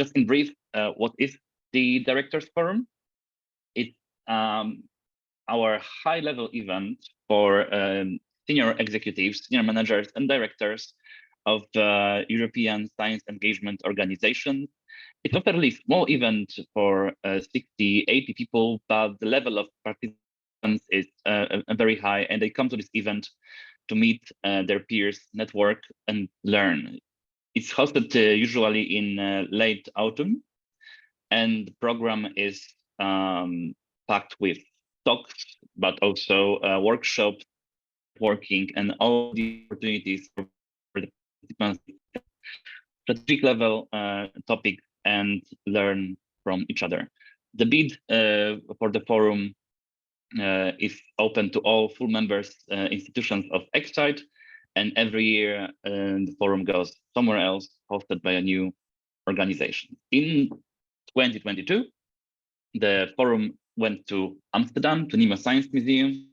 Just in brief, what is the Directors Forum? It's our high-level event for senior executives, senior managers, and directors of European Science Engagement Organization. It's a fairly small event for 60, 80 people, but the level of participants is very high, and they come to this event to meet their peers, network, and learn. It's hosted usually in late autumn, and the program is packed with talks, but also workshops, working, and all the opportunities for the participants strategic level topic and learn from each other. The bid for the forum is open to all full members, institutions of Excite, and every year the forum goes somewhere else, hosted by a new organization. In 2022, the forum went to Amsterdam, to NEMO Science Museum,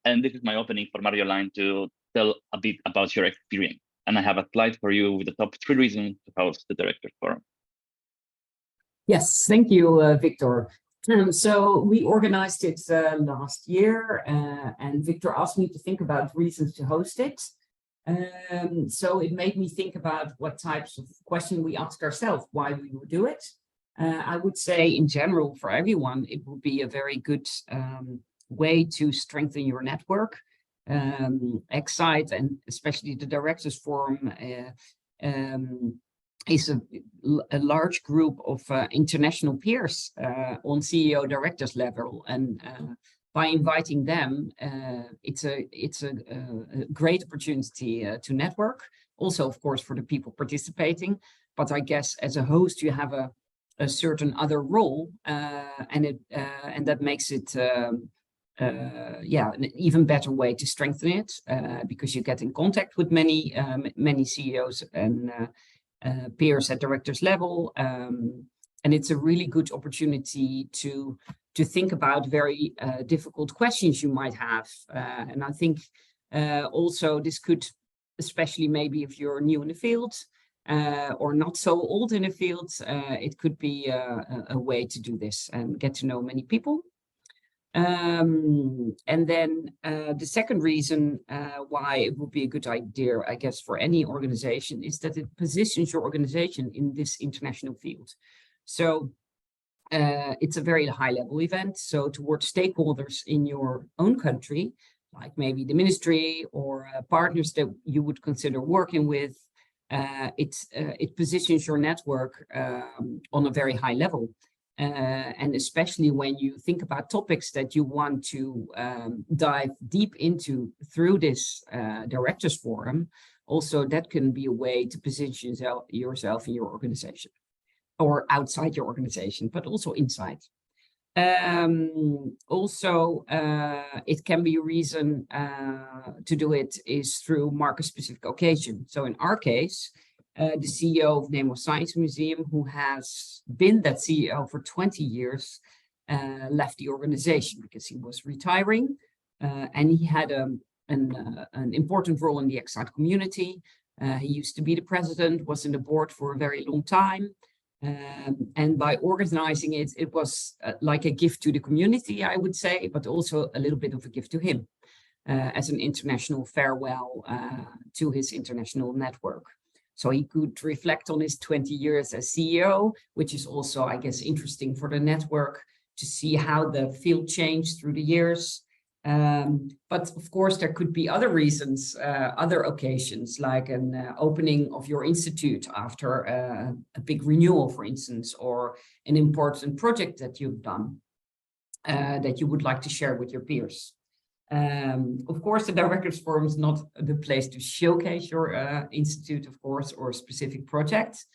and this is my opening for Marjolein to tell a bit about your experience. And I have a slide for you with the top 3 reasons to host the Directors Forum. Yes, thank you, Victor. So we organized it last year, and Victor asked me to think about reasons to host it. So it made me think about what types of questions we ask ourselves, why we would do it. I would say in general, for everyone, it would be a very good way to strengthen your network. Excite, and especially the Directors Forum, is a large group of international peers on CEO directors level, and by inviting them, it's a great opportunity to network. Also, of course, for the people participating, but I guess as a host you have a certain other role, and that makes it an even better way to strengthen it, because you get in contact with many CEOs and peers at directors level, and it's a really good opportunity to think about very difficult questions you might have, and I think also this could, especially maybe if you're new in the field or not so old in the field, it could be a way to do this and get to know many people. And then the second reason why it would be a good idea, I guess, for any organization is that it positions your organization in this international field. So it's a very high-level event. So towards stakeholders in your own country, like maybe the ministry or partners that you would consider working with, it positions your network on a very high level. And especially when you think about topics that you want to dive deep into through this Directors Forum, also that can be a way to position yourself in your organization, or outside your organization, but also inside. Also, it can be a reason to do it is through market-specific occasion. So in our case, the CEO of NEMO Science Museum, who has been that CEO for 20 years, left the organization because he was retiring, and he had an important role in the Excite community. He used to be the president, was in the board for a very long time, and by organizing it, it was like a gift to the community, I would say, but also a little bit of a gift to him as an international farewell to his international network. So he could reflect on his 20 years as CEO, which is also, I guess, interesting for the network to see how the field changed through the years. But of course, there could be other reasons, other occasions, like an opening of your institute after a big renewal, for instance, or an important project that you've done that you would like to share with your peers. Of course, the Directors Forum is not the place to showcase your institute, of course, or a specific project.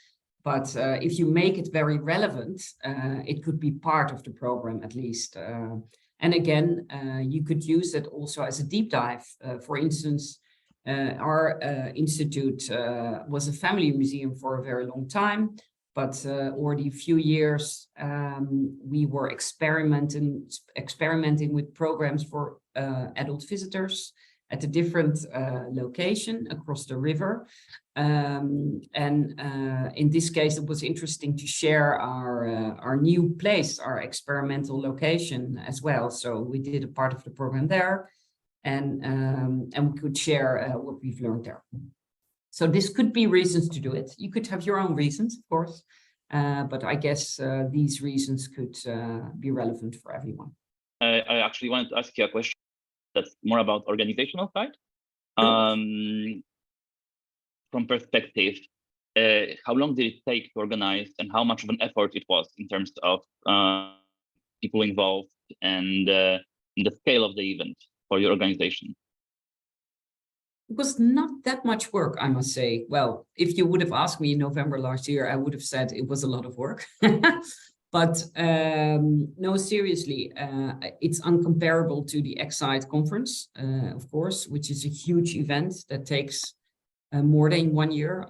But if you make it very relevant, it could be part of the program at least. And again, you could use it also as a deep dive. For instance, our institute was a family museum for a very long time, but already a few years we were experimenting with programs for adult visitors, at a different location across the river. In this case, it was interesting to share our new place, our experimental location as well. So we did a part of the program there, and we could share what we've learned there. So this could be reasons to do it. You could have your own reasons, of course, but I guess these reasons could be relevant for everyone. I actually wanted to ask you a question that's more about organizational side. From perspective, how long did it take to organize, and how much of an effort it was in terms of people involved and the scale of the event for your organization? It was not that much work, I must say. Well, if you would have asked me in November last year, I would have said it was a lot of work. But no, seriously, it's uncomparable to the Excite conference, of course, which is a huge event that takes more than 1 year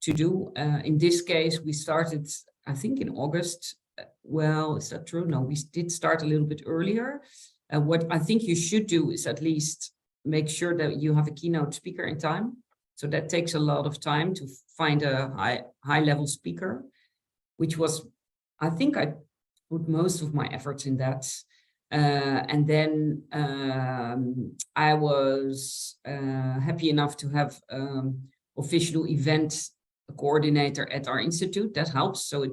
to do. In this case, we started, I think, in August. Well, is that true? No, we did start a little bit earlier. What I think you should do is at least make sure that you have a keynote speaker in time. So that takes a lot of time to find a high level speaker, which was, I think I put most of my efforts in that. And then I was happy enough to have official event coordinator at our institute. That helps. So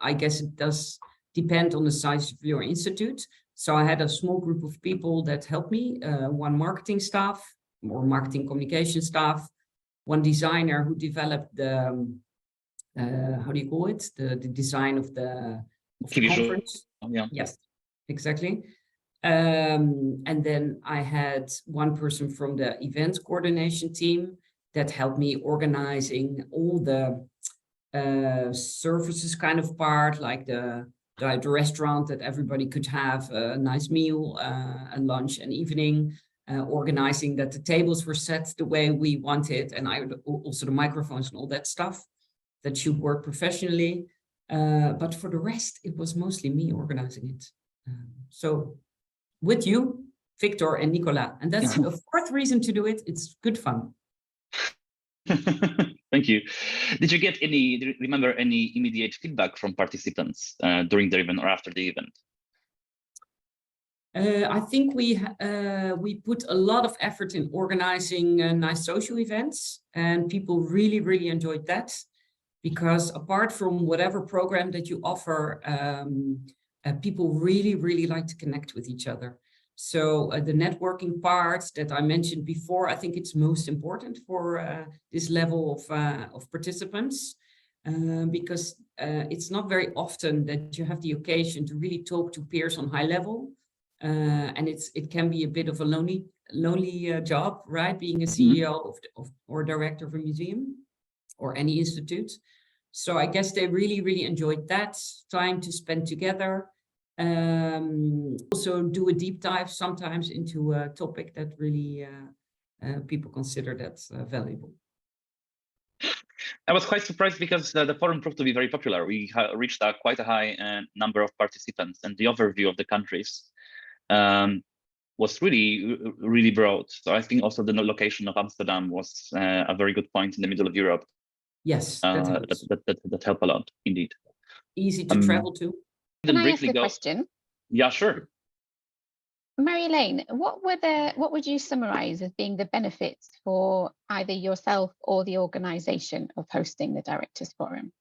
I guess it does depend on the size of your institute. So I had a small group of people that helped me, one marketing staff or marketing communication staff, one designer who developed the, how do you call it? The design of the conference. Yeah. Yes, exactly. And then I had one person from the event coordination team that helped me organizing all the services kind of part, like the restaurant that everybody could have a nice meal, and lunch and evening, organizing that the tables were set the way we wanted, and also the microphones and all that stuff that should work professionally. But for the rest, it was mostly me organizing it. So with you, Victor and Nicola, and that's a fourth reason to do it. It's good fun. Thank you. Do you remember any immediate feedback from participants during the event or after the event? I think we put a lot of effort in organizing nice social events, and people really, really enjoyed that, because apart from whatever program that you offer, people really, really like to connect with each other. So the networking part that I mentioned before, I think it's most important for this level of participants, because it's not very often that you have the occasion to really talk to peers on high level. And it can be a bit of a lonely job, right? Being a CEO or director of a museum or any institute. So I guess they really, really enjoyed that time to spend together. Also do a deep dive sometimes into a topic that really people consider that valuable. I was quite surprised because the forum proved to be very popular. We reached quite a high number of participants, and the overview of the countries was really, really broad. So I think also the location of Amsterdam was a very good point in the middle of Europe. Yes, that helped a lot, indeed. Easy to travel to. Can I ask a question? Yeah, sure. Marjolein, what would you summarize as being the benefits for either yourself or the organization of hosting the Directors Forum?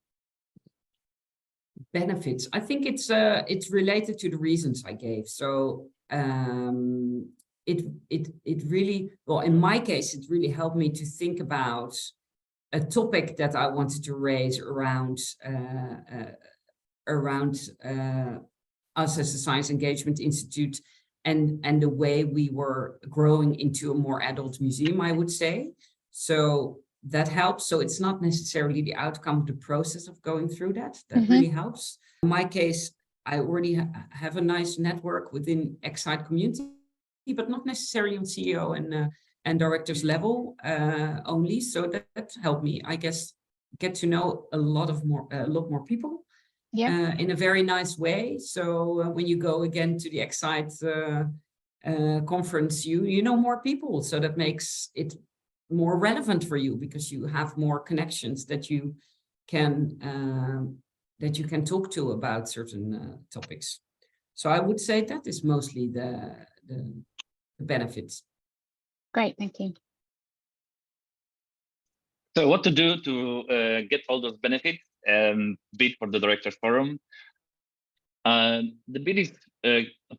Benefits. I think it's related to the reasons I gave. So it really, well, in my case, it really helped me to think about a topic that I wanted to raise around us as a Science Engagement Institute and the way we were growing into a more adult museum, I would say. So that helps. So it's not necessarily the outcome of the process of going through that. That really helps. In my case, I already have a nice network within Excite community, but not necessarily on CEO and directors level only. So that helped me, I guess, get to know a lot more people. Yeah. In a very nice way. So when you go again to the Excite conference, you know more people, so that makes it more relevant for you because you have more connections that you can talk to about certain topics. So I would say that is mostly the benefits. Great, thank you. So what to do to get all those benefits? Bid for the Directors Forum. The bid is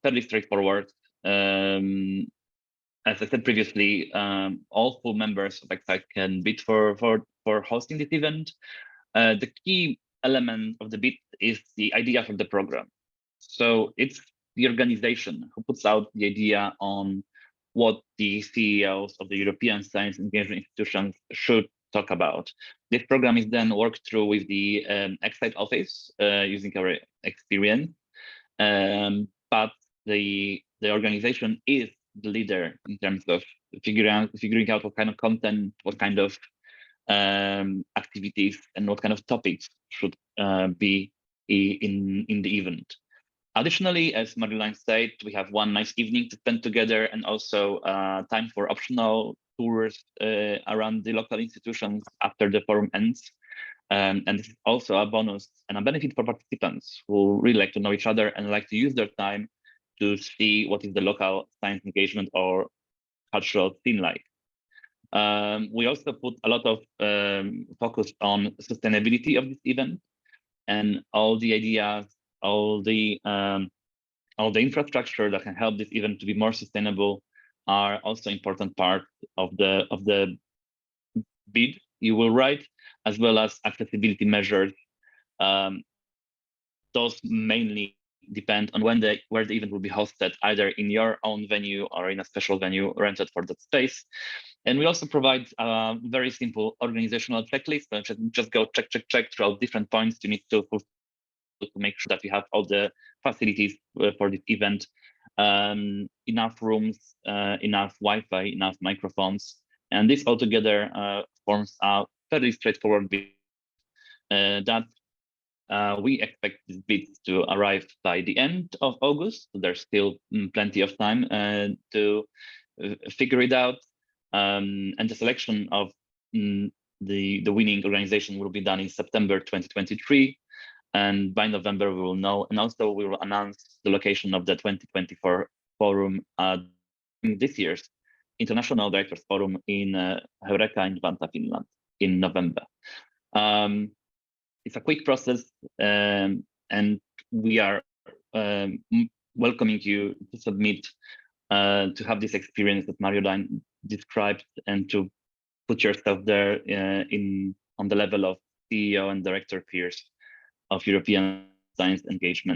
fairly straightforward. As I said previously, all full members of Excite can bid for hosting this event. The key element of the bid is the idea for the program. So it's the organization who puts out the idea on what the CEOs of the European science engagement institutions should talk about. This program is then worked through with the Excite office using our experience, but the organization is the leader in terms of figuring out what kind of content, what kind of activities, and what kind of topics should be in the event. Additionally, as Marjolein said, we have one nice evening to spend together, and also time for optional tours around the local institutions after the forum ends. And this is also a bonus and a benefit for participants who really like to know each other and like to use their time to see what is the local science engagement or cultural scene like. We also put a lot of focus on sustainability of this event, and all the ideas, all the infrastructure that can help this event to be more sustainable are also important part of the bid you will write, as well as accessibility measures. Those mainly depend on where the event will be hosted, either in your own venue or in a special venue rented for that space. And we also provide a very simple organizational checklist. So just go check throughout different points you need to make sure that you have all the facilities for this event, enough rooms, enough Wi-Fi, enough microphones. And this all together forms a fairly straightforward bid that we expect this bid to arrive by the end of August. So there's still plenty of time to figure it out. And the selection of the winning organization will be done in September 2023. And by November, we will know. And also we will announce the location of the 2024 forum this year's International Directors Forum in Heureka in Vantaa, Finland in November. It's a quick process, and we are welcoming you to submit, to have this experience that Marjolein described, and to put yourself there on the level of CEO and director peers of European science engagement.